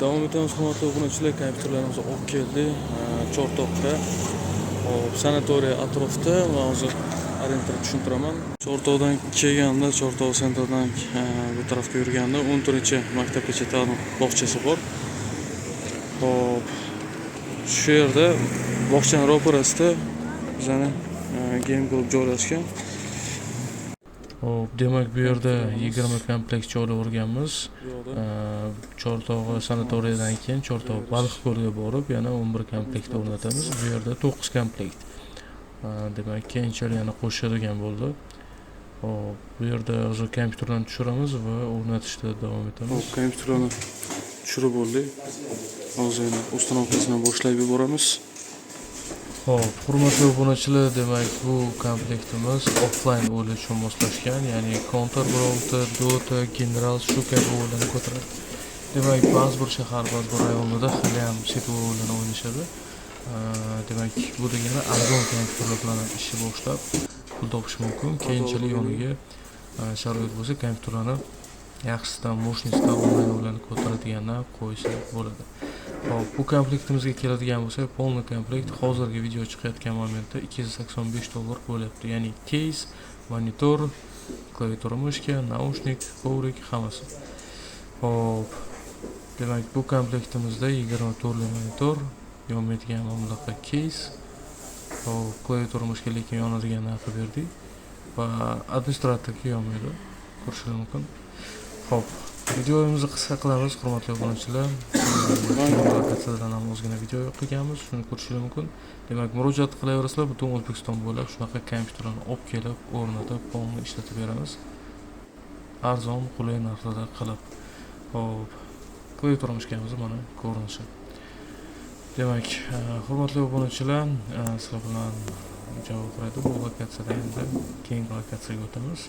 Davom etamiz hurmatli obunachilar, kompyuterlarimizni olib keldik. Chortoqqa, hop, sanatoriya atrofida va hozir orientir tushuntiraman. Chortoqdan kelganda, Chortoq sentrdan bu tarafga yurganda 10-maktabgacha ta'lim bog'chasi bor. Hop, shu yerda bog'chaning ro'parasida bizning game klub joylashgan. Hop, demak bu yerda 20 komplekt joylab o'rganmiz. Chortoq sanatoriyadan keyin Chortoq Baliqko'lga borib, yana 11 komplekt o'rnatamiz. Bu yerda 9 komplekt. Demak, keyinchalik yana qo'shadigan bo'ldi. Hop, bu yerda hozir kompyuterlarni tushiramiz va o'rnatishda davom etamiz. Hop, kompyuterlarni tushirib bo'ldik. Hozir ustanovkasini boshlab yuboramiz. Hop, hurmatli obunachilar, demak bu komplektimiz offline o'yin uchun moslashgan, ya'ni Counter Browser, Dota, General shu kabi o'yinlarni ko'taradi. Demak, ba'zi bir shahar, ba'zi bir rayonlarda hali ham setov o'yinlarni o'ynashadi. Demak, bu degani arzon kompyuterlar bilan ishni boshlab pul topish mumkin. Keyinchalik yoniga sharoit bo'lsa, kompyuterlarni yaxshisidan, mощностьdan onlayn o'yinlarni ko'taradiganlar qo'ysa bo'ladi. Hop, bu komplektimizga keladigan bo'lsak, polniy komplekt hozirgi video chiqayotgan momentda $285 bo'lyapti. Ya'ni case, monitor, klaviatura, mushka, naushnik, kovrik hammasi. Hop, demak bu komplektimizda 20 turli monitor, yonmaydigan mamlaqa case, hop, klaviatura, mushka lekin yonadigan narxi berdik va administratorga yonmaydi. Ko'rishingiz mumkin. Hop, videomizni qisqa qilamiz, hurmatli obunachilar. Lokatsiyadan ham ozgina video qilganmiz, shuni ko'rishingiz mumkin. Demak, murojaat qilaverasizlar, butun O'zbekiston bo'ylab shunaqa kompyuterlarni olib kelib, o'rnatib, polni ishlatib beramiz. Arzon, qulay narxlarda qilib. Hop, klaviatura mushkamiz mana ko'rinishi. Demak, hurmatli obunachilar, sizlar bilan javob beradi. Bu lokatsiyadan endi keyingi lokatsiyaga o'tamiz.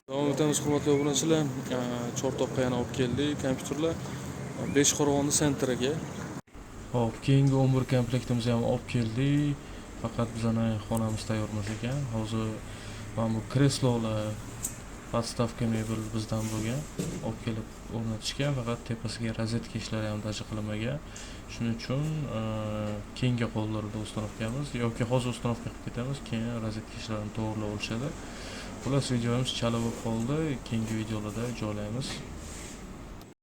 Davom etamiz hurmatli obunachilar. Chortoqqa yana olib keldik kompyuterlar. Beshqo'rg'on sentriga. Hop, keyingi 11 komplektimizni ham olib keldik. Faqat bizning xonamiz tayyor emas ekan. Hozir mana bu kreslolar, podstavka mebel bizdan bo'lgan. Olib kelib o'rnatishgan, faqat tepasiga rozetka ishlari ham daji qilinmagan. Shuning uchun keyingi qoldirdi ustanovkamiz yoki hozir ustanovka qilib ketamiz, keyin rozetka ishlarini to'g'rilab olishadi. Xullas, videomiz chala bo'lib qoldi. Keyingi videolarda joylaymiz.